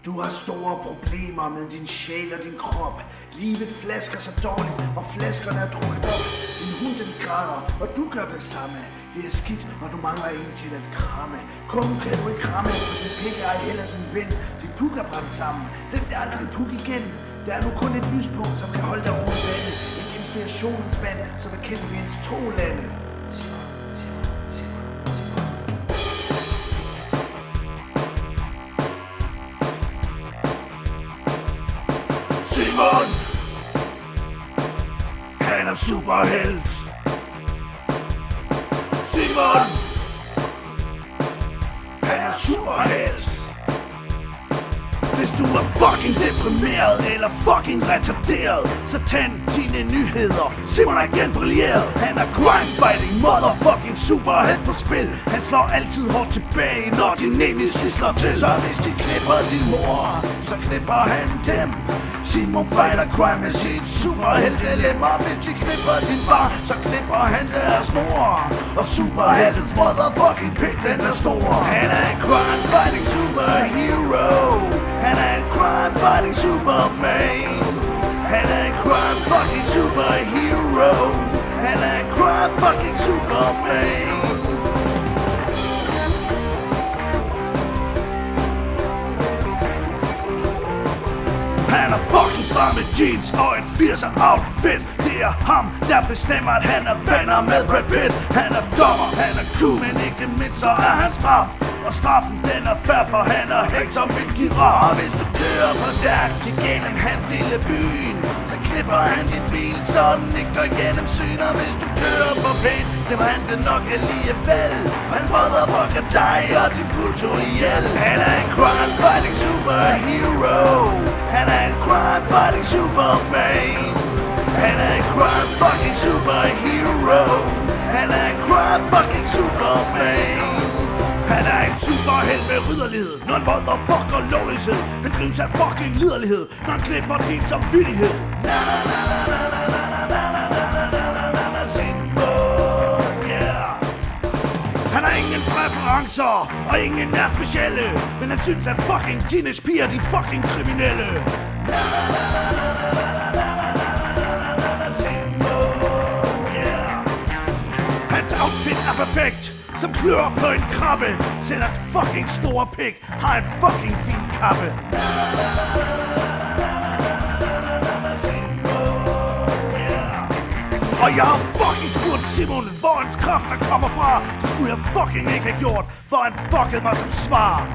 Du har store problemer med din sjæl og din krop. Livet flasker så dårligt, og flaskerne er drukket op. Din hund den græder, og du gør det samme. Det er skidt, og du mangler en til at kramme. Kun kan du ikke kramme, for din pik er heller din ven. Din puk er brændt sammen, den bliver aldrig puk igen. Der er nu kun et lyspunkt, som kan holde dig over vandet. En inspirationens vand, som er kendt ved ens to lande. Simon, han er superhelt. Simon, han er superhelt. Hvis du er fucking deprimeret eller fucking retarderet, så tænd dine nyheder. Simon er igen brilleret. Han er crime-fighting motherfucking superhelt på spil. Han slår altid hårdt tilbage, når din nemesis slår til. Så hvis de knipper din mor, så knipper han dem. Simon fighter crime med sit superhelt-dilemma. Hvis de knipper din far, så knipper han deres mor. Og superheltens motherfucking pik, den er stor. Han er en crime-fighting superhero. Han er en crime-fighting superman. Han er en crime-fucking superhero. Han er en crime-fucking superman. Han er fucking stramme jeans og en 80'er outfit. Det er ham, der bestemmer, at han er venner med Brad Pitt. Han er dommer, han er cool, men ikke mindst så er han straf. Og straffen den er fair, for han er helt som en giraf. Og hvis du kører for stærkt igennem hans lille byen, så klipper han din bil, så den ikke går igennem syn. Og hvis du kører for pænt, klipper han det nok alligevel. Han motherfucker dig og din puto ihjel. Han er en crime-fighting superhero. Han er en crime-fighting superman. Han er en crime-fucking superhero. Han er en crime-fucking superman. Han er en superhelt med ridderlighed, når en motherfucker lovløshed. Han drives af fucking liderlighed, når han klipper din samvittighed. Simon, yeah. Han har ingen præferencer, og ingen er specielle. Men han synes, at fucking teenage piger, de fucking kriminelle. Hans outfit er perfekt, som klør på en krabbe. Selv hans fucking store pik har en fucking fin kappe. Og jeg har fucking spurgt Simon, hvor hans kræfter kommer fra. Det skulle jeg fucking ikke have gjort, for han fuckede mig som svar.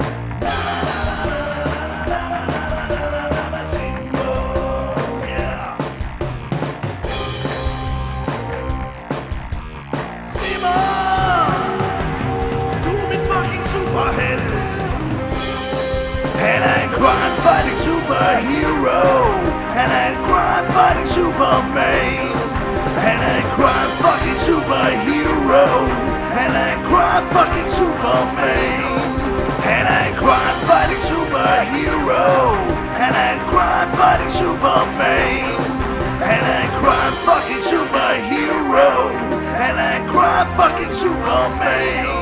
Han er en crime-fighting superhero. Han er en crime-fighting superman. Han er en crime-fucking superhero. Han er en crime-fucking superman. Han er en crime-fighting superhero. Han er en crime-fighting superman. Han er en crime-fucking superhero. Han er en crime-fucking superman.